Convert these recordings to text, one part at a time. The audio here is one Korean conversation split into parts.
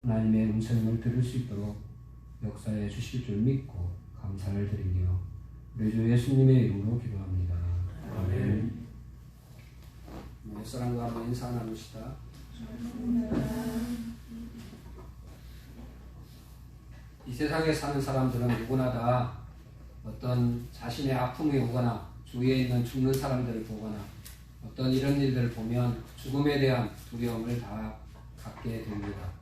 하나님의 음성을 들을 수 있도록 역사해 주실 줄 믿고 감사를 드리며 우리 주 예수님의 이름으로 기도합니다. 아멘. 옛사람과 한번 인사 나누시다. 이 세상에 사는 사람들은 누구나 다 어떤 자신의 아픔이 오거나 주위에 있는 죽는 사람들을 보거나 어떤 이런 일들을 보면 죽음에 대한 두려움을 다 갖게 됩니다.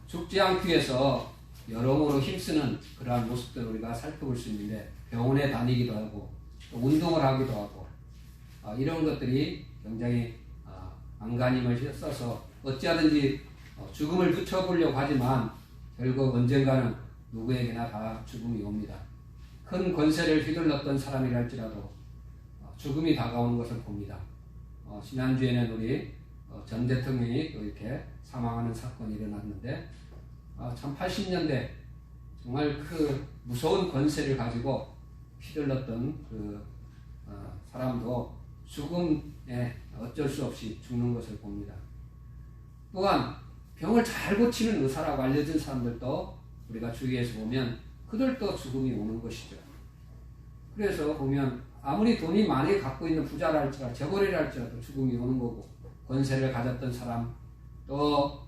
죽지 않기 위해서 여러모로 힘쓰는 그러한 모습들을 우리가 살펴볼 수 있는데 병원에 다니기도 하고 또 운동을 하기도 하고 이런 것들이 굉장히 안간힘을 써서 어찌하든지 죽음을 늦춰보려고 하지만 결국 언젠가는 누구에게나 다 죽음이 옵니다. 큰 권세를 휘둘렀던 사람이랄지라도 죽음이 다가오는 것을 봅니다. 지난주에는 우리 전 대통령이 또 이렇게 사망하는 사건이 일어났는데 참 80년대 정말 그 무서운 권세를 가지고 휘둘렀던 그 사람도 죽음에 어쩔 수 없이 죽는 것을 봅니다. 또한 병을 잘 고치는 의사라고 알려진 사람들도 우리가 주위에서 보면 그들도 죽음이 오는 것이죠. 그래서 보면 아무리 돈이 많이 갖고 있는 부자랄지라도 재벌이랄지라도 죽음이 오는 거고 권세를 가졌던 사람 또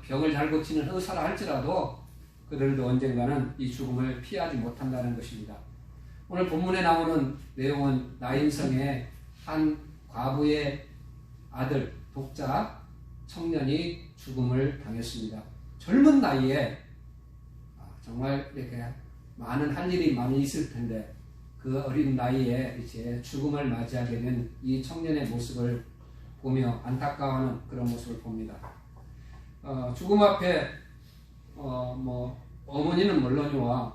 병을 잘 고치는 의사라 할지라도 그들도 언젠가는 이 죽음을 피하지 못한다는 것입니다. 오늘 본문에 나오는 내용은 나인성의 한 과부의 아들 독자 청년이 죽음을 당했습니다. 젊은 나이에 정말 이렇게 많은 할 일이 많이 있을 텐데 그 어린 나이에 이제 죽음을 맞이하게 된 이 청년의 모습을 보며 안타까워하는 그런 모습을 봅니다. 죽음 앞에 어머니는 물론이와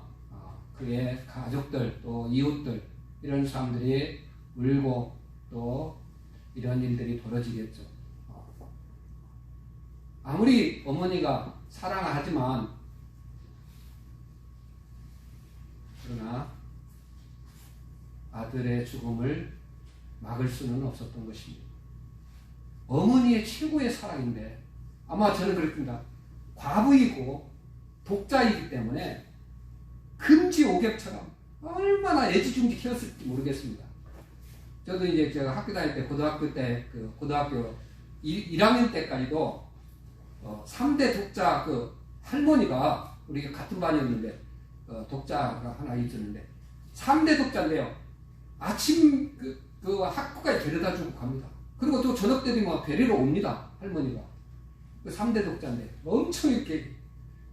그의 가족들 또 이웃들 이런 사람들이 울고 또 이런 일들이 벌어지겠죠. 아무리 어머니가 사랑하지만 그러나 아들의 죽음을 막을 수는 없었던 것입니다. 어머니의 최고의 사랑인데 아마 저는 그렇습니다. 과부이고 독자이기 때문에 금지오겹처럼 얼마나 애지중지했을지 모르겠습니다. 저도 이제 제가 학교 다닐 때 고등학교 1학년 때까지도 3대 독자 그 할머니가 우리가 같은 반이었는데 독자가 하나 있었는데 3대 독자인데요. 아침 그 학교까지 데려다 주고 갑니다. 그리고 또 저녁 때 되면 데리러 옵니다. 할머니가. 그 3대 독자인데 엄청 이렇게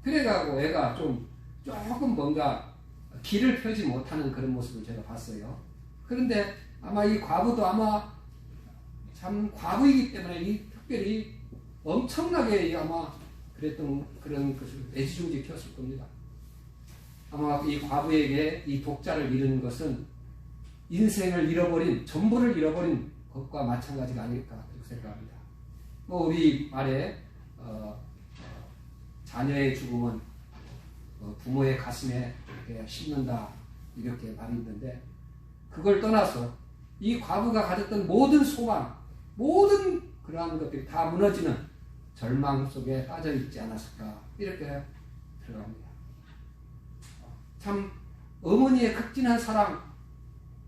그래가고 애가 조금 뭔가 길을 펴지 못하는 그런 모습을 제가 봤어요. 그런데 아마 이 과부도 아마 참 과부이기 때문에 이 특별히 엄청나게 아마 그랬던 그런 것을 애지중지 키웠을 겁니다. 아마 이 과부에게 이 독자를 잃은 것은 인생을 잃어버린, 전부를 잃어버린 것과 마찬가지가 아닐까 그렇게 생각합니다. 우리 말에 자녀의 죽음은 부모의 가슴에 이렇게 심는다 이렇게 말이 있는데 그걸 떠나서 이 과부가 가졌던 모든 소망, 모든 그러한 것들이 다 무너지는 절망 속에 빠져 있지 않았을까 이렇게 들어갑니다. 참 어머니의 극진한 사랑,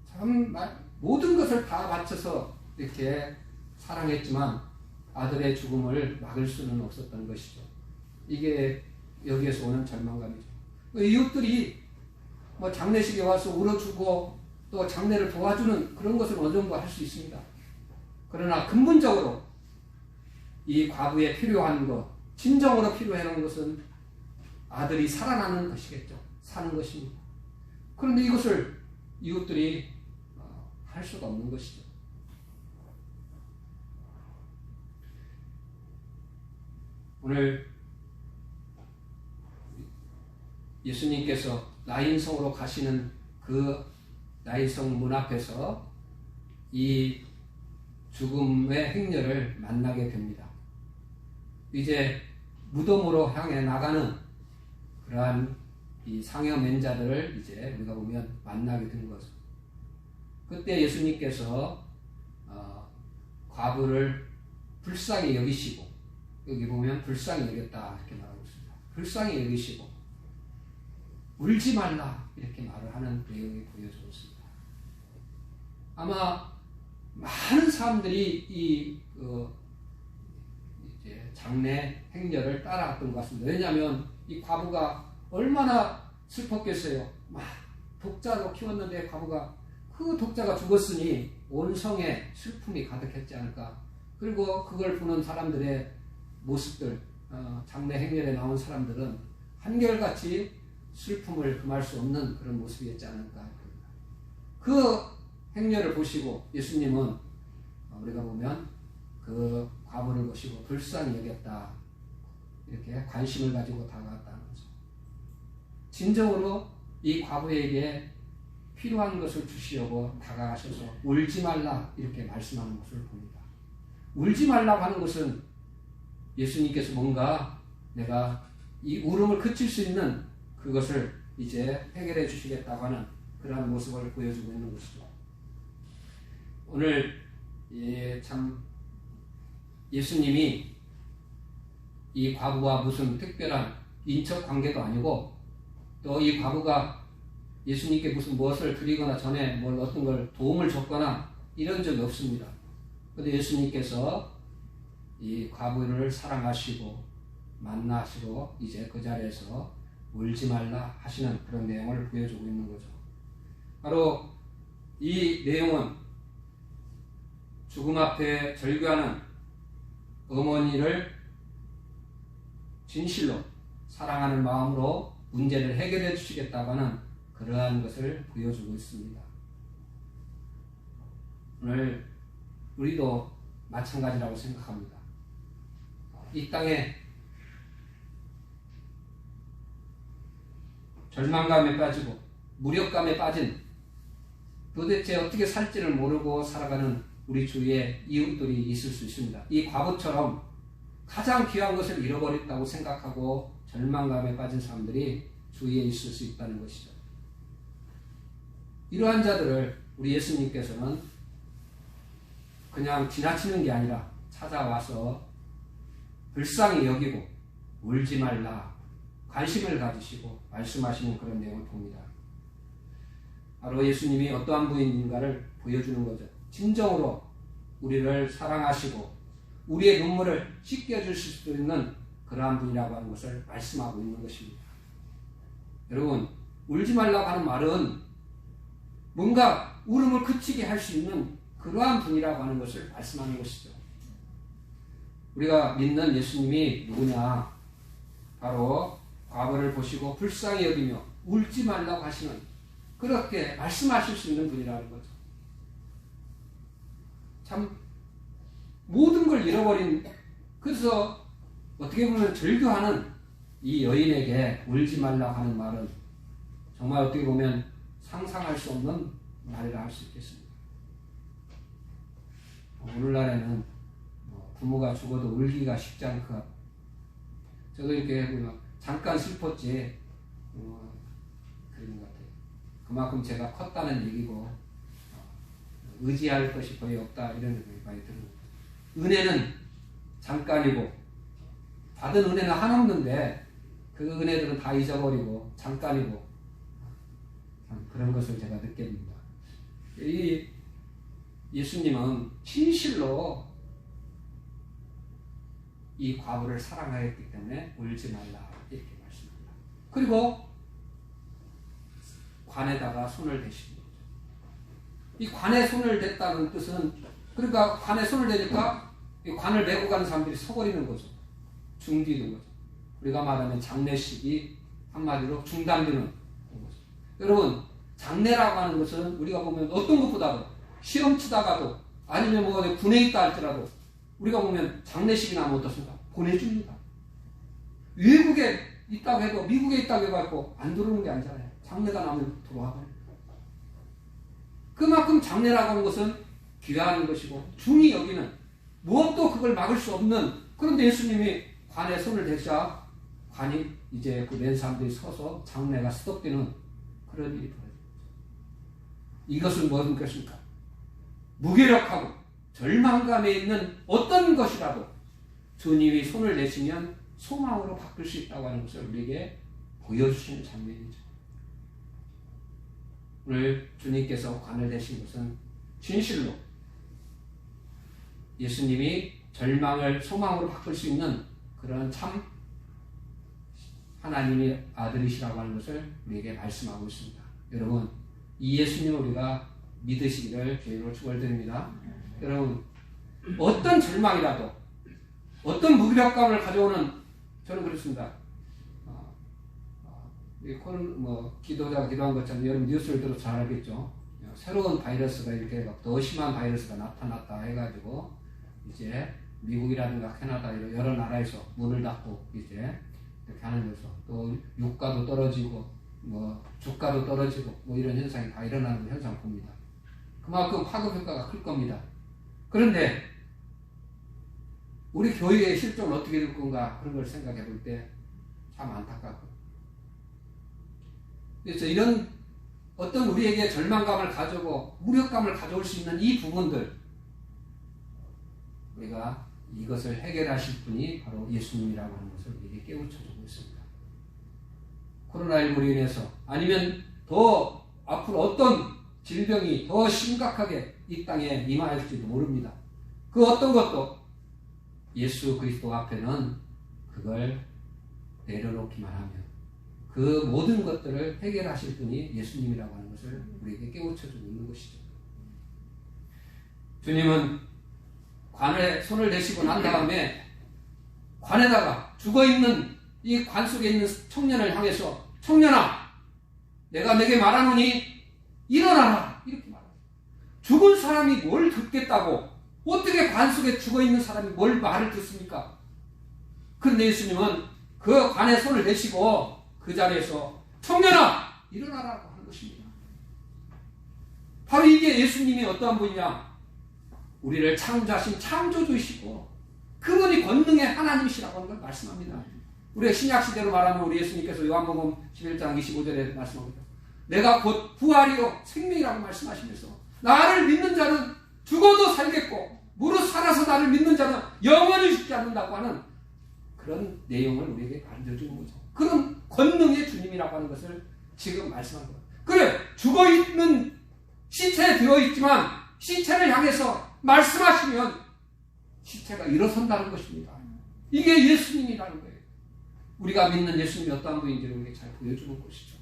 참 모든 것을 다 바쳐서 이렇게 사랑했지만 아들의 죽음을 막을 수는 없었던 것이죠. 이게 여기에서 오는 절망감이죠. 이웃들이 장례식에 와서 울어주고 또 장례를 도와주는 그런 것을 어느 정도 할 수 있습니다. 그러나 근본적으로 이 과부에 필요한 것, 진정으로 필요한 것은 아들이 살아나는 것이겠죠. 사는 것입니다. 그런데 이것을 이웃들이 할 수가 없는 것이죠. 오늘 예수님께서 나인성으로 가시는 그 나인성 문 앞에서 이 죽음의 행렬을 만나게 됩니다. 이제 무덤으로 향해 나가는 그러한 이 상여맨자들을 이제 우리가 보면 만나게 된 거죠. 그때 예수님께서 과부를 불쌍히 여기시고 여기 보면 불쌍히 여겼다 이렇게 말하고 있습니다. 불쌍히 여기시고 울지 말라 이렇게 말을 하는 내용이 보여지고 있습니다. 아마 많은 사람들이 이제 장례 행렬을 따라갔던 것 같습니다. 왜냐하면 이 과부가 얼마나 슬펐겠어요. 막 독자로 키웠는데 과부가 그 독자가 죽었으니 온 성에 슬픔이 가득했지 않을까. 그리고 그걸 보는 사람들의 모습들, 장례 행렬에 나온 사람들은 한결같이 슬픔을 금할 수 없는 그런 모습이었지 않을까. 그 행렬을 보시고 예수님은 우리가 보면 그 과부를 보시고 불쌍히 여겼다. 이렇게 관심을 가지고 다가갔다는 거죠. 진정으로 이 과부에게 필요한 것을 주시려고 다가가셔서 울지 말라 이렇게 말씀하는 것을 봅니다. 울지 말라고 하는 것은 예수님께서 뭔가 내가 이 울음을 그칠 수 있는 그것을 이제 해결해 주시겠다고 하는 그러한 모습을 보여주고 있는 것이죠. 오늘 참 예수님이 이 과부와 무슨 특별한 인척 관계도 아니고 또 이 과부가 예수님께 무슨 무엇을 드리거나 전에 뭘 어떤 걸 도움을 줬거나 이런 적이 없습니다. 그런데 예수님께서 이 과부를 사랑하시고 만나시고 이제 그 자리에서 울지 말라 하시는 그런 내용을 보여주고 있는 거죠. 바로 이 내용은 죽음 앞에 절규하는 어머니를 진실로 사랑하는 마음으로 문제를 해결해 주시겠다고 하는 그러한 것을 보여주고 있습니다. 오늘 우리도 마찬가지라고 생각합니다. 이 땅에 절망감에 빠지고 무력감에 빠진 도대체 어떻게 살지를 모르고 살아가는 우리 주위에 이웃들이 있을 수 있습니다. 이 과부처럼 가장 귀한 것을 잃어버렸다고 생각하고 절망감에 빠진 사람들이 주위에 있을 수 있다는 것이죠. 이러한 자들을 우리 예수님께서는 그냥 지나치는 게 아니라 찾아와서 불쌍히 여기고 울지 말라 관심을 가지시고 말씀하시는 그런 내용을 봅니다. 바로 예수님이 어떠한 분인가를 보여주는 거죠. 진정으로 우리를 사랑하시고 우리의 눈물을 씻겨주실 수 있는 그러한 분이라고 하는 것을 말씀하고 있는 것입니다. 여러분, 울지 말라고 하는 말은 뭔가 울음을 그치게 할 수 있는 그러한 분이라고 하는 것을 말씀하는 것이죠. 우리가 믿는 예수님이 누구냐? 바로 과부를 보시고 불쌍히 여기며 울지 말라고 하시는 그렇게 말씀하실 수 있는 분이라는 거죠. 참 모든 걸 잃어버린 그래서 어떻게 보면 절규하는 이 여인에게 울지 말라고 하는 말은 정말 어떻게 보면 상상할 수 없는 말이라 할 수 있겠습니다. 오늘날에는 부모가 죽어도 울기가 쉽지 않고 저도 이렇게 잠깐 슬펐지 그런 것 같아요. 그만큼 제가 컸다는 얘기고 의지할 것이 거의 없다 이런 생각이 많이 들어요. 은혜는 잠깐이고 받은 은혜는 한없는데 그 은혜들은 다 잊어버리고 잠깐이고 그런 것을 제가 느낍니다. 이 예수님은 진실로 이 과부를 사랑하였기 때문에 울지 말라 이렇게 말씀합니다. 그리고 관에다가 손을 대신 거죠. 이 관에 손을 댔다는 뜻은 그러니까 관에 손을 대니까 이 관을 메고 가는 사람들이 서버리는 거죠. 중지는 거죠. 우리가 말하면 장례식이 한마디로 중단되는 거죠. 여러분 장례라고 하는 것은 우리가 보면 어떤 것보다도 시험 치다가도 아니면 뭐 군에 있다 할지라도 우리가 보면 장례식이 나면 어떻습니까? 보내줍니다. 외국에 있다고 해도 미국에 있다고 해갖고 안 들어오는 게 아니잖아요. 장례가 나면 들어와버려요. 그만큼 장례라고 하는 것은 귀한 것이고 중히 여기는 무엇도 그걸 막을 수 없는 그런데 예수님이 관에 손을 대자 관이 이제 그 낸 사람들이 서서 장례가 스톱되는 그런 일이 벌어집니다. 이것은 무슨 것입니까? 무기력하고 절망감에 있는 어떤 것이라도 주님이 손을 내시면 소망으로 바뀔 수 있다고 하는 것을 우리에게 보여주시는 장면이죠. 오늘 주님께서 관을 내신 것은 진실로 예수님이 절망을 소망으로 바꿀 수 있는 그런 참 하나님의 아들이시라고 하는 것을 우리에게 말씀하고 있습니다. 여러분, 이 예수님을 우리가 믿으시기를 주님으로 축원드립니다. 여러분, 어떤 절망이라도 어떤 무기력감을 가져오는, 저는 그렇습니다. 기도자가 기도한 것처럼 여러분 뉴스를 들어서 잘 알겠죠. 새로운 바이러스가 이렇게 더 심한 바이러스가 나타났다 해가지고 이제 미국이라든가 캐나다 이런 여러 나라에서 문을 닫고 이제 이렇게 하면서 또 유가도 떨어지고 주가도 떨어지고 이런 현상이 다 일어나는 현상을 봅니다. 그만큼 파급 효과가 클 겁니다. 그런데 우리 교회의 실종은 어떻게 될 건가 그런 걸 생각해 볼 때 참 안타깝고, 그래서 이런 어떤 우리에게 절망감을 가져오고 무력감을 가져올 수 있는 이 부분들, 우리가 이것을 해결하실 분이 바로 예수님이라고 하는 것을 우리에게 깨우쳐주고 있습니다. 코로나19로 인해서 아니면 더 앞으로 어떤 질병이 더 심각하게 이 땅에 임하일지도 모릅니다. 그 어떤 것도 예수 그리스도 앞에는 그걸 내려놓기만 하면 그 모든 것들을 해결하실 분이 예수님이라고 하는 것을 우리에게 깨우쳐주고 있는 것이죠. 주님은 관에 손을 대시고 난 다음에 관에다가 죽어있는 이 관 속에 있는 청년을 향해서, 청년아, 내가 내게 말하노니 일어나라, 이렇게 말합니다. 죽은 사람이 뭘 듣겠다고, 어떻게 관 속에 죽어있는 사람이 뭘 말을 듣습니까? 그런데 예수님은 그 관에 손을 대시고 그 자리에서 청년아 일어나라고 하는 것입니다. 바로 이게 예수님이 어떠한 분이냐, 우리를 창조하신 창조주이시고 그분이 권능의 하나님이시라고 하는 걸 말씀합니다. 우리가 신약시대로 말하면 우리 예수님께서 요한복음 11장 25절에 말씀합니다. 내가 곧 부활이요 생명이라고 말씀하시면서 나를 믿는 자는 죽어도 살겠고 무릇 살아서 나를 믿는 자는 영원히 죽지 않는다고 하는 그런 내용을 우리에게 알려주는 거죠. 그런 권능의 주님이라고 하는 것을 지금 말씀하는 거예요. 그래, 죽어있는 시체에 들어있지만 시체를 향해서 말씀하시면 시체가 일어선다는 것입니다. 이게 예수님이라는 거예요. 우리가 믿는 예수님이 어떠한 분인지를 우리에게 잘 보여주는 것이죠.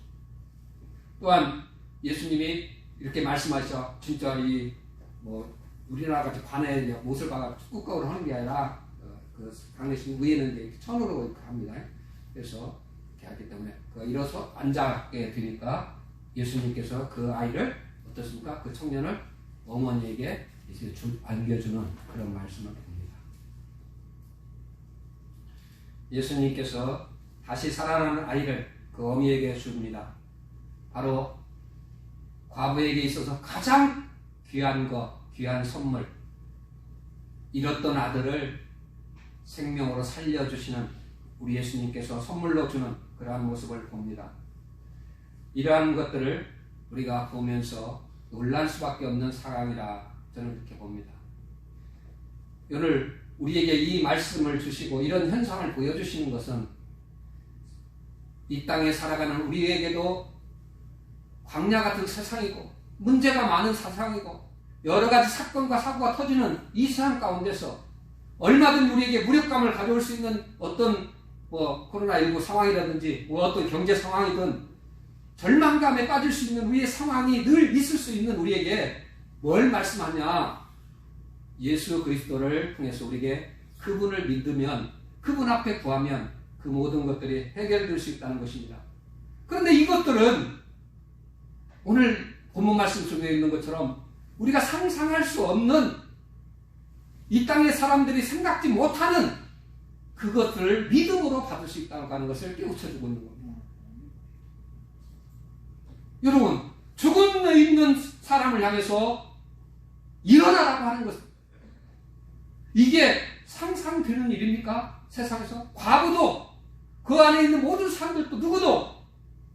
또한 예수님이 이렇게 말씀하셔, 진짜 우리나라 같이 관에 못을 박아 뚜껑으로 하는 게 아니라 그 강내신 위에는 이제 천으로 이렇게 합니다. 그래서 이렇게 하기 때문에 일어서 앉아게 되니까 예수님께서 그 아이를 어떻습니까? 그 청년을 어머니에게 이제 안겨주는 그런 말씀을 봅니다. 예수님께서 다시 살아나는 아이를 그 어미에게 줍니다. 바로 과부에게 있어서 가장 귀한 귀한 선물, 잃었던 아들을 생명으로 살려주시는 우리 예수님께서 선물로 주는 그러한 모습을 봅니다. 이러한 것들을 우리가 보면서 놀랄 수밖에 없는 상황이라 저는 그렇게 봅니다. 오늘 우리에게 이 말씀을 주시고 이런 현상을 보여주시는 것은 이 땅에 살아가는 우리에게도 광야 같은 세상이고 문제가 많은 세상이고 여러 가지 사건과 사고가 터지는 이 세상 가운데서 얼마든 우리에게 무력감을 가져올 수 있는 어떤 코로나19 상황이라든지 어떤 경제 상황이든 절망감에 빠질 수 있는 우리의 상황이 늘 있을 수 있는 우리에게 뭘 말씀하냐? 예수 그리스도를 통해서 우리에게 그분을 믿으면, 그분 앞에 구하면 그 모든 것들이 해결될 수 있다는 것입니다. 그런데 이것들은 오늘 본문 말씀 속에 있는 것처럼 우리가 상상할 수 없는, 이 땅의 사람들이 생각지 못하는 그것들을 믿음으로 받을 수 있다고 하는 것을 깨우쳐주고 있는 겁니다. 여러분, 죽음에 있는 사람을 향해서 일어나라고 하는 것, 이게 상상되는 일입니까? 세상에서? 과부도, 그 안에 있는 모든 사람들도 누구도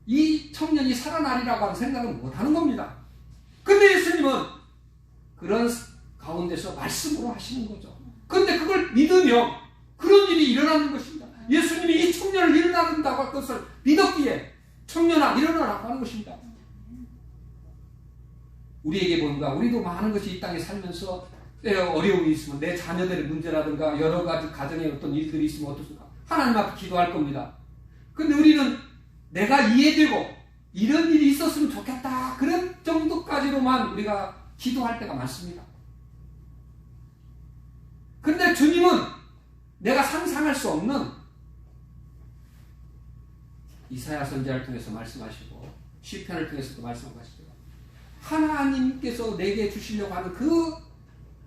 이 청년이 살아나리라고 하는 생각은 못하는 겁니다. 근데 예수님은 그런 가운데서 말씀으로 하시는 거죠. 근데 그걸 믿으며 그런 일이 일어나는 것입니다. 예수님이 이 청년을 일어난다고 할 것을 믿었기에 청년아 일어나라고 하는 것입니다. 우리에게 뭔가 우리도 많은 것이 이 땅에 살면서 어려움이 있으면 내 자녀들의 문제라든가 여러 가지 가정에 어떤 일들이 있으면 어떻습니까? 하나님 앞에 기도할 겁니다. 근데 우리는 내가 이해되고 이런 일이 있었으면 좋겠다 그런 정도까지로만 우리가 기도할 때가 많습니다. 근데 주님은 내가 상상할 수 없는 이사야 선지자를 통해서 말씀하시고 시편을 통해서도 말씀하시죠. 하나님께서 내게 주시려고 하는 그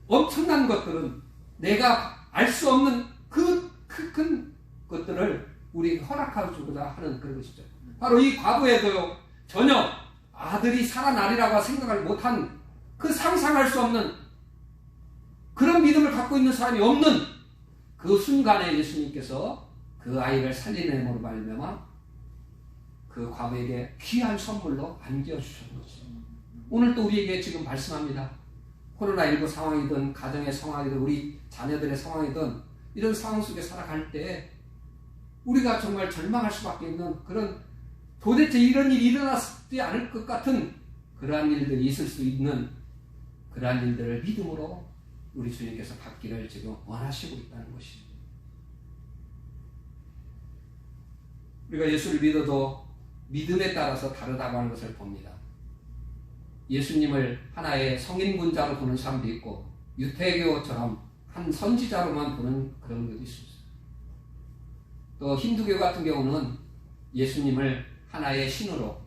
엄청난 것들은 내가 알 수 없는 그 큰 것들을 우리에게 허락하고 주고자 하는 그런 것이죠. 바로 이 과거에도요, 전혀 아들이 살아나리라고 생각을 못한 그 상상할 수 없는 그런 믿음을 갖고 있는 사람이 없는 그 순간에 예수님께서 그 아이를 살리는 힘으로 말미암아 그 과부에게 귀한 선물로 안겨주셨는 것이죠. 오늘 또 우리에게 지금 말씀합니다. 코로나19 상황이든 가정의 상황이든 우리 자녀들의 상황이든 이런 상황 속에 살아갈 때 우리가 정말 절망할 수밖에 없는 그런 도대체 이런 일이 일어나지 않을 것 같은 그러한 일들이 있을 수 있는 그러한 일들을 믿음으로 우리 주님께서 받기를 지금 원하시고 있다는 것이죠. 우리가 예수를 믿어도 믿음에 따라서 다르다고 하는 것을 봅니다. 예수님을 하나의 성인군자로 보는 사람도 있고 유태교처럼 한 선지자로만 보는 그런 것도 있습니다. 또 힌두교 같은 경우는 예수님을 하나의 신으로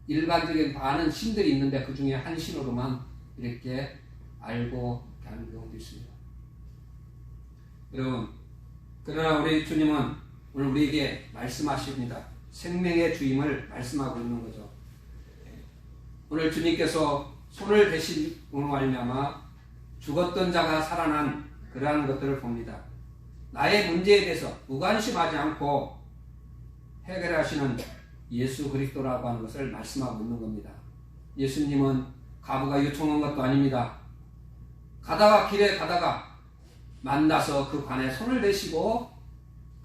일반적인 많은 신들이 있는데 그 중에 한 신으로만 이렇게 알고 하는 경우도 있습니다. 여러분, 그러나 우리 주님은 오늘 우리에게 말씀하십니다. 생명의 주임을 말씀하고 있는 거죠. 오늘 주님께서 손을 대심으로 말미암아 죽었던 자가 살아난 그러한 것들을 봅니다. 나의 문제에 대해서 무관심하지 않고 해결하시는 예수 그리스도라고 하는 것을 말씀하고 있는 겁니다. 예수님은 과부가 요청한 것도 아닙니다. 길에 가다가 만나서 그 관에 손을 대시고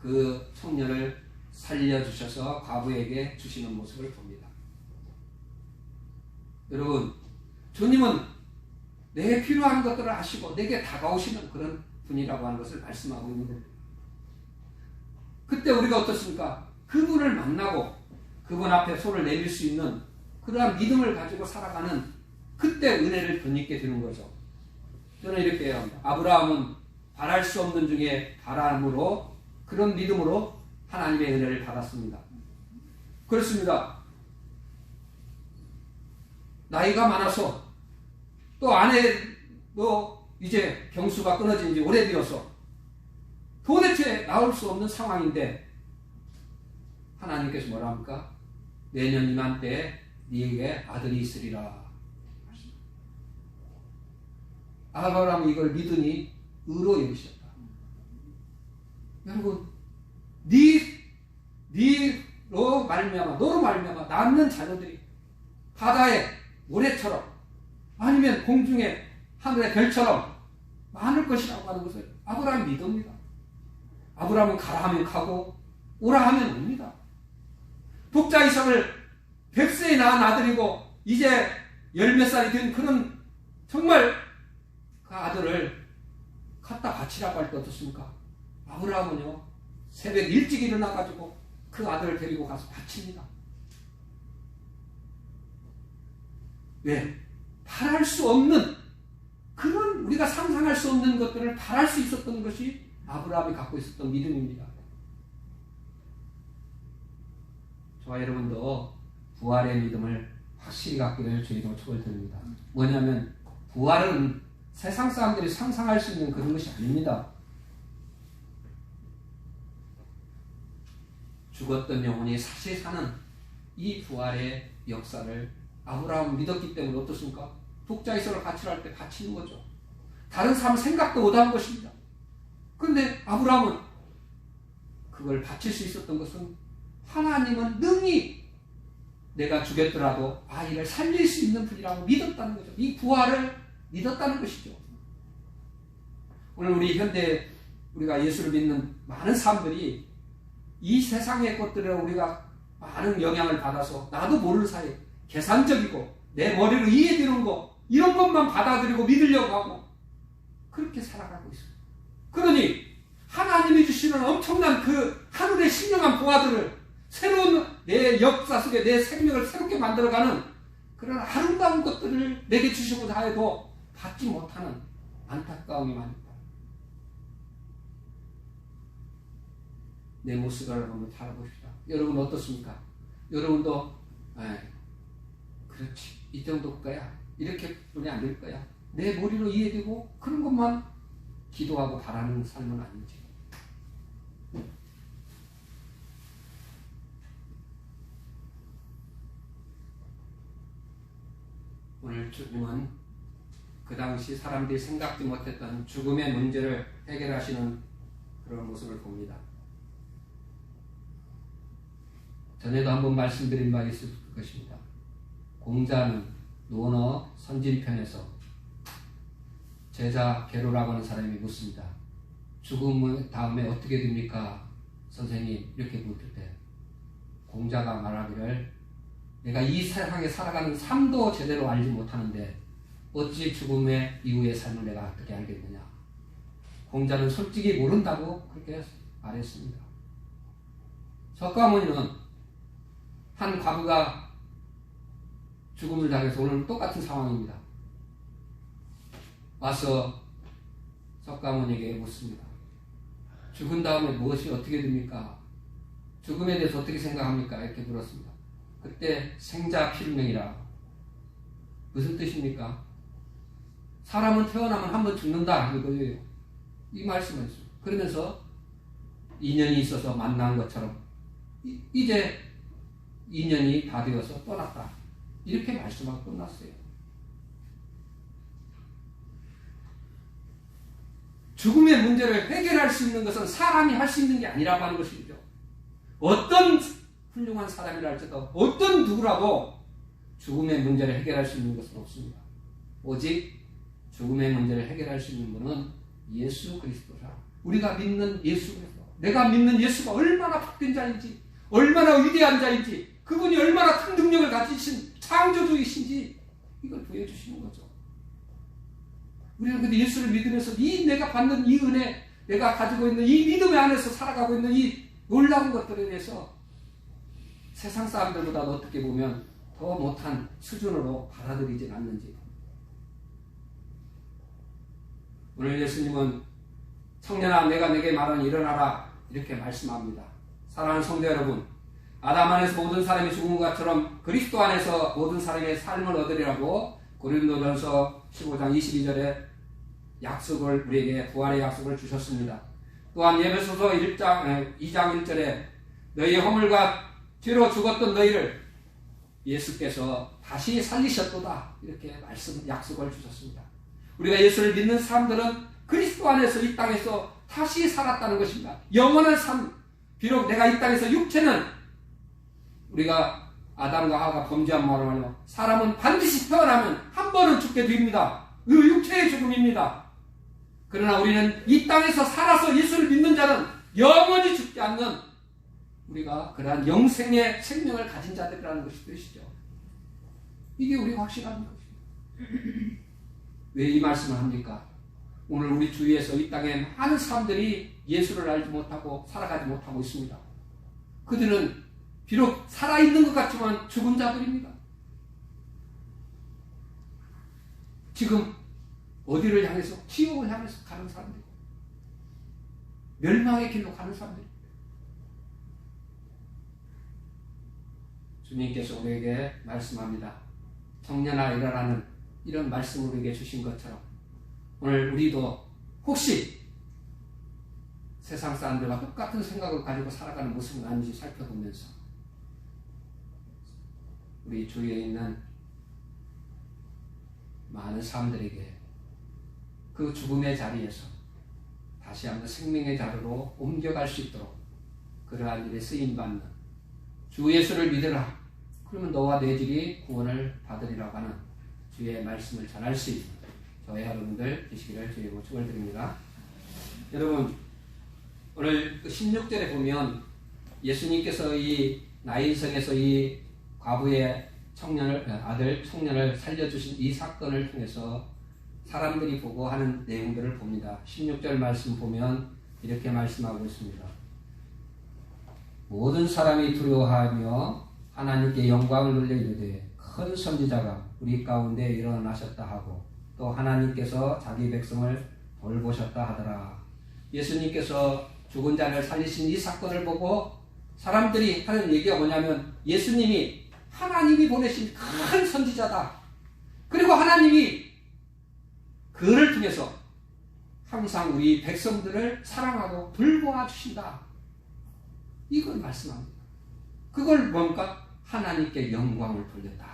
그 청년을 살려주셔서 과부에게 주시는 모습을 봅니다. 여러분, 주님은 내게 필요한 것들을 아시고 내게 다가오시는 그런 분이라고 하는 것을 말씀하고 있는 겁니다. 그때 우리가 어떻습니까? 그분을 만나고 그분 앞에 손을 내밀 수 있는 그러한 믿음을 가지고 살아가는 그때 은혜를 덧입게 되는 거죠. 저는 이렇게 해야 합니다. 아브라함은 바랄 수 없는 중에 바람으로 그런 믿음으로 하나님의 은혜를 받았습니다. 그렇습니다. 나이가 많아서 또 아내도 이제 경수가 끊어진 지 오래되어서 도대체 나올 수 없는 상황인데 하나님께서 뭐라 합니까? 내년 이맘때에 네게 아들이 있으리라. 아브라함이 이걸 믿으니 의로 여기셨다. 여러분, 너로 말미암아 낳는 자녀들이 바다의 모래처럼 아니면 공중의 하늘의 별처럼 많을 것이라고 하는 것을 아브라함이 믿습니다. 아브라함은 가라 하면 가고 오라 하면 옵니다. 독자 이삭을 100세에 낳은 아들이고 이제 10몇 살이 된 그런 정말 그 아들을 갖다 바치라고 할 때 어떻습니까? 아브라함은요 새벽 일찍 일어나가지고 그 아들을 데리고 가서 바칩니다. 왜? 바랄 수 없는 그런 우리가 상상할 수 없는 것들을 바랄 수 있었던 것이 아브라함이 갖고 있었던 믿음입니다. 저와 여러분도 부활의 믿음을 확실히 갖기를 주님으로 축원드립니다. 뭐냐면 부활은 세상 사람들이 상상할 수 있는 그런 것이 아닙니다. 죽었던 영혼이 다시 사는 이 부활의 역사를 아브라함은 믿었기 때문에 어떻습니까? 독자 이삭을 바치라 때 바치는 거죠. 다른 사람 생각도 못한 것입니다. 그런데 아브라함은 그걸 바칠 수 있었던 것은 하나님은 능히 내가 죽였더라도 아이를 살릴 수 있는 분이라고 믿었다는 거죠. 이 부활을 믿었다는 것이죠. 오늘 우리 우리가 예수를 믿는 많은 사람들이 이 세상의 것들에 우리가 많은 영향을 받아서 나도 모르는 사이에 계산적이고 내 머리로 이해되는 거 이런 것만 받아들이고 믿으려고 하고 그렇게 살아가고 있어요. 그러니 하나님이 주시는 엄청난 그 하늘의 신령한 보화들을 새로운 내 역사 속에 내 생명을 새롭게 만들어가는 그런 아름다운 것들을 내게 주시고자 해도 받지 못하는 안타까움이 많다. 내 모습을 한번 살아봅시다. 여러분 어떻습니까? 여러분도 그렇지 이 정도 거야 이렇게 뿐이 안 될 거야 내 머리로 이해되고 그런 것만 기도하고 바라는 삶은 아닌지. 오늘 주님은 그 당시 사람들이 생각지 못했던 죽음의 문제를 해결하시는 그런 모습을 봅니다. 전에도 한번 말씀드린 바 있을 것입니다. 공자는 논어 선진편에서 제자 게로라고 하는 사람이 묻습니다. 죽음 다음에 어떻게 됩니까? 선생님 이렇게 묻을 때 공자가 말하기를 내가 이 세상에 살아가는 삶도 제대로 알지 못하는데 어찌 죽음의 이후의 삶을 내가 어떻게 알겠느냐. 공자는 솔직히 모른다고 그렇게 말했습니다. 석가모니는 한 과부가 죽음을 당해서 오늘 똑같은 상황입니다. 와서 석가모니에게 묻습니다. 죽은 다음에 무엇이 어떻게 됩니까? 죽음에 대해서 어떻게 생각합니까? 이렇게 물었습니다. 그때 생자필명이라 무슨 뜻입니까? 사람은 태어나면 한 번 죽는다 이거예요. 이 말씀을 했어요. 그러면서 인연이 있어서 만난 것처럼 이제 인연이 다 되어서 떠났다 이렇게 말씀하고 끝났어요. 죽음의 문제를 해결할 수 있는 것은 사람이 할 수 있는 게 아니라고 하는 것이죠. 어떤 훌륭한 사람이라 할지도 어떤 누구라도 죽음의 문제를 해결할 수 있는 것은 없습니다. 오직 죽음의 문제를 해결할 수 있는 분은 예수 그리스도라. 우리가 믿는 예수 그리스도. 내가 믿는 예수가 얼마나 복된 자인지 얼마나 위대한 자인지 그분이 얼마나 큰 능력을 가지신 창조주이신지 이걸 보여주시는 거죠. 우리는 근데 예수를 믿으면서 이 내가 받는 이 은혜 내가 가지고 있는 이 믿음의 안에서 살아가고 있는 이 놀라운 것들에 대해서 세상 사람들보다 어떻게 보면 더 못한 수준으로 받아들이진 않는지. 오늘 예수님은 청년아 내가 내게 말하니 일어나라 이렇게 말씀합니다. 사랑하는 성도 여러분, 아담 안에서 모든 사람이 죽은 것처럼 그리스도 안에서 모든 사람의 삶을 얻으리라고 고린도전서 15장 22절에 약속을 우리에게 부활의 약속을 주셨습니다. 또한 에베소서 2장 1절에 너희의 허물과 죄로 죽었던 너희를 예수께서 다시 살리셨도다 이렇게 약속을 주셨습니다. 우리가 예수를 믿는 사람들은 그리스도 안에서 이 땅에서 다시 살았다는 것입니다. 영원한 삶. 비록 내가 이 땅에서 육체는 우리가 아담과 하와가 범죄한 말로 사람은 반드시 태어나면 한 번은 죽게 됩니다. 그 육체의 죽음입니다. 그러나 우리는 이 땅에서 살아서 예수를 믿는 자는 영원히 죽지 않는 우리가 그러한 영생의 생명을 가진 자들이라는 것이 뜻이죠. 이게 우리가 확신하는 것입니다. 왜 이 말씀을 합니까? 오늘 우리 주위에서 이 땅에 많은 사람들이 예수를 알지 못하고 살아가지 못하고 있습니다. 그들은 비록 살아있는 것 같지만 죽은 자들입니다. 지금 어디를 향해서? 지옥을 향해서 가는 사람들, 멸망의 길로 가는 사람들. 주님께서 우리에게 말씀합니다. 청년아 일어나는 이런 말씀을 우리에게 주신 것처럼 오늘 우리도 혹시 세상 사람들과 똑같은 생각을 가지고 살아가는 모습은 아닌지 살펴보면서 우리 주위에 있는 많은 사람들에게 그 죽음의 자리에서 다시 한번 생명의 자리로 옮겨갈 수 있도록 그러한 일에 쓰임받는 주 예수를 믿으라. 그러면 너와 내 집이 구원을 받으리라고 하는 주의 말씀을 전할 수 있는 저희 여러분들 되시기를 주의 축원을 드립니다. 여러분 오늘 16절에 보면 예수님께서 이 나인성에서 이 과부의 아들 청년을 살려주신 이 사건을 통해서 사람들이 보고 하는 내용들을 봅니다. 16절 말씀 보면 이렇게 말씀하고 있습니다. 모든 사람이 두려워하며 하나님께 영광을 돌려 이르되 큰 선지자가 우리 가운데 일어나셨다 하고 또 하나님께서 자기 백성을 돌보셨다 하더라. 예수님께서 죽은 자를 살리신 이 사건을 보고 사람들이 하는 얘기가 뭐냐면 예수님이 하나님이 보내신 큰 선지자다. 그리고 하나님이 그를 통해서 항상 우리 백성들을 사랑하고 돌보아 주신다. 이걸 말씀합니다. 그걸 뭔가 하나님께 영광을 돌렸다.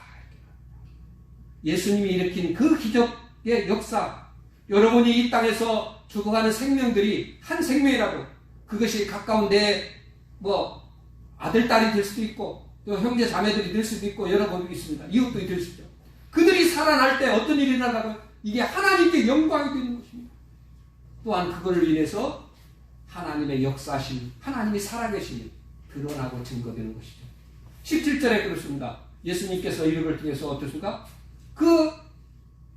예수님이 일으킨 그 기적의 역사, 여러분이 이 땅에서 죽어가는 생명들이 한 생명이라도 그것이 가까운 내 아들, 딸이 될 수도 있고 또 형제, 자매들이 될 수도 있고 여러 분이 있습니다. 이웃들이 될 수도 있죠. 그들이 살아날 때 어떤 일이 일어나고 이게 하나님께 영광이 되는 것입니다. 또한 그걸 인해서 하나님의 역사심, 하나님이 살아계심이 드러나고 증거되는 것이죠. 17절에 그렇습니다. 예수님께서 이를 통해서 어떻습니까? 그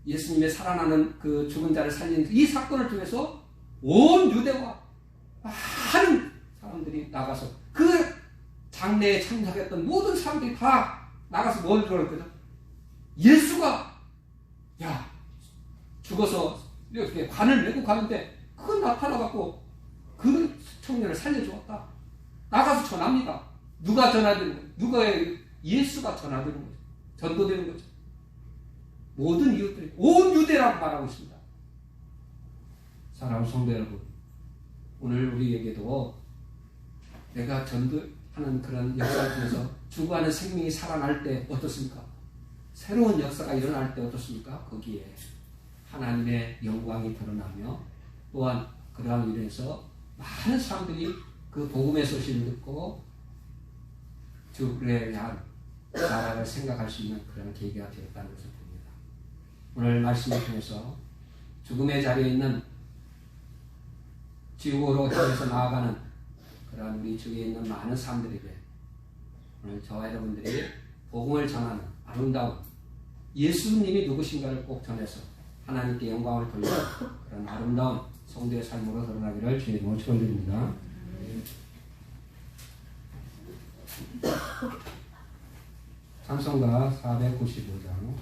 예수님의 살아나는 그 죽은 자를 살린 이 사건을 통해서 온 유대와 많은 사람들이 나가서 그 장래에 참석했던 모든 사람들이 다 나가서 뭘 그랬거든? 예수가 죽어서 이렇게 관을 메고 가는데 그건 나타나갖고 그 청년을 살려주었다. 나가서 전합니다. 누가 전하되는 거예요? 누가의 예수가 전하되는 거죠. 전도되는 거죠. 모든 이웃들이 온 유대라고 말하고 있습니다. 사랑하는 성도 여러분, 오늘 우리에게도 내가 전도하는 그런 역사를 통해서 죽어가는 생명이 살아날 때 어떻습니까? 새로운 역사가 일어날 때 어떻습니까? 거기에 하나님의 영광이 드러나며 또한 그러한 일에서 많은 사람들이 그 복음의 소식을 듣고 주에 대한 나라를 생각할 수 있는 그런 계기가 되었다는 것을 봅니다. 오늘 말씀을 통해서 죽음의 자리에 있는 지옥으로 향해서 나아가는 그러한 우리 주위에 있는 많은 사람들에게 오늘 저와 여러분들이 복음을 전하는 아름다운 예수님이 누구신가를 꼭 전해서 하나님께 영광을 돌리는 그런 아름다운 성도의 삶으로 드러나기를 주의 이름으로 축원드립니다. 찬송가 495장